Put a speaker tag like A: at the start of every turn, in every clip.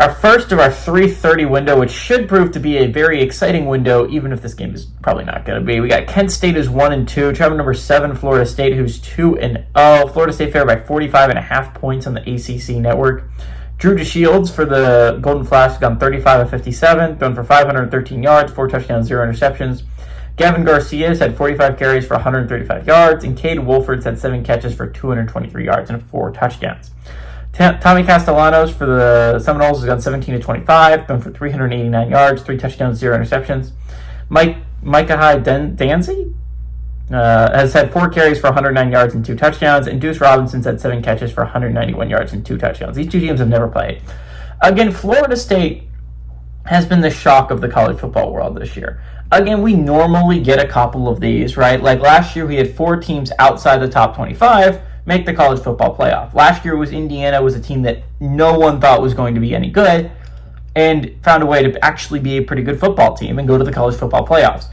A: Our first of our 3:30 window, which should prove to be a very exciting window, even if this game is probably not going to be. We got Kent State who's 1-2, traveling number 7 Florida State who's 2-0. Florida State favored by 45.5 points on the ACC network. Drew DeShields for the Golden Flash gone 35 of 57, thrown for 513 yards, 4 touchdowns, 0 interceptions. Gavin Garcia's had 45 carries for 135 yards, and Cade Wolford's had 7 catches for 223 yards and 4 touchdowns. Tommy Castellanos for the Seminoles has gone 17 of 25, thrown for 389 yards, 3 touchdowns, 0 interceptions. Micah Danzy has had 4 carries for 109 yards and 2 touchdowns, and Deuce Robinson's had 7 catches for 191 yards and 2 touchdowns. These two teams have never played. Again, Florida State has been the shock of the college football world this year. Again, we normally get a couple of these, right? Like last year, we had 4 teams outside the top 25 make the college football playoff. Last year was Indiana, was a team that no one thought was going to be any good, and found a way to actually be a pretty good football team and go to the college football playoffs.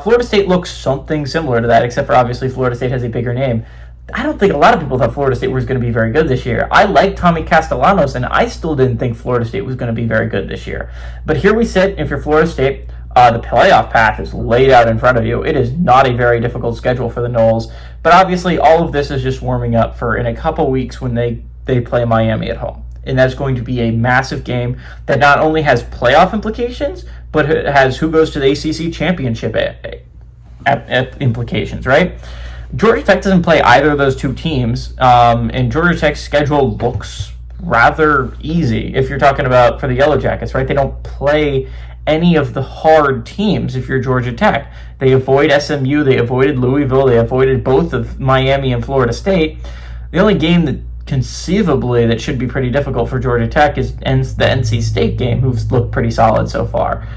A: Florida State looks something similar to that, except for obviously Florida State has a bigger name. I don't think a lot of people thought Florida State was going to be very good this year. I like Tommy Castellanos, and I still didn't think Florida State was going to be very good this year. But here we sit, if you're Florida State, the playoff path is laid out in front of you. It is not a very difficult schedule for the Noles, but obviously all of this is just warming up for in a couple weeks when they play Miami at home. And that's going to be a massive game that not only has playoff implications, but it has who goes to the ACC championship implications, right? Georgia Tech doesn't play either of those two teams, and Georgia Tech's schedule looks rather easy if you're talking about for the Yellow Jackets, right? They don't play any of the hard teams if you're Georgia Tech. They avoid SMU, they avoided Louisville, they avoided both of Miami and Florida State. The only game that conceivably that should be pretty difficult for Georgia Tech is the NC State game, who's looked pretty solid so far.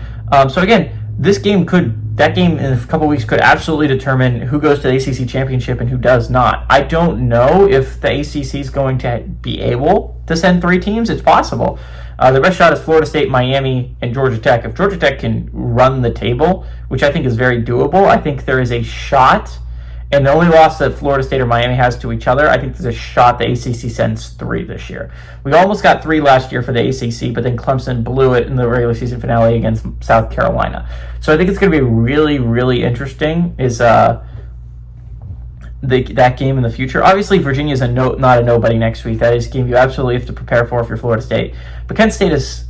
A: So again, that game in a couple weeks could absolutely determine who goes to the ACC championship and who does not. I don't know if the ACC is going to be able to send 3 teams. It's possible. Their best shot is Florida State, Miami, and Georgia Tech. If Georgia Tech can run the table, which I think is very doable, I think there is a shot. And the only loss that Florida State or Miami has to each other, I think there's a shot the ACC sends 3 this year. We almost got 3 last year for the ACC, but then Clemson blew it in the regular season finale against South Carolina. So I think it's going to be really, really interesting that game in the future. Obviously, Virginia is not a nobody next week. That is a game you absolutely have to prepare for if you're Florida State. But Kent State it's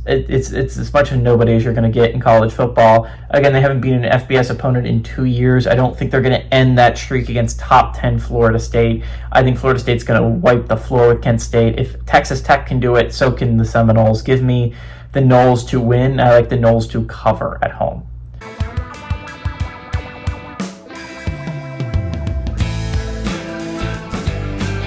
A: as much a nobody as you're going to get in college football. Again, they haven't beaten an FBS opponent in 2 years. I don't think they're going to end that streak against top 10 Florida State. I think Florida State's going to wipe the floor with Kent State. If Texas Tech can do it, so can the Seminoles. Give me the Noles to win. I like the Noles to cover at home.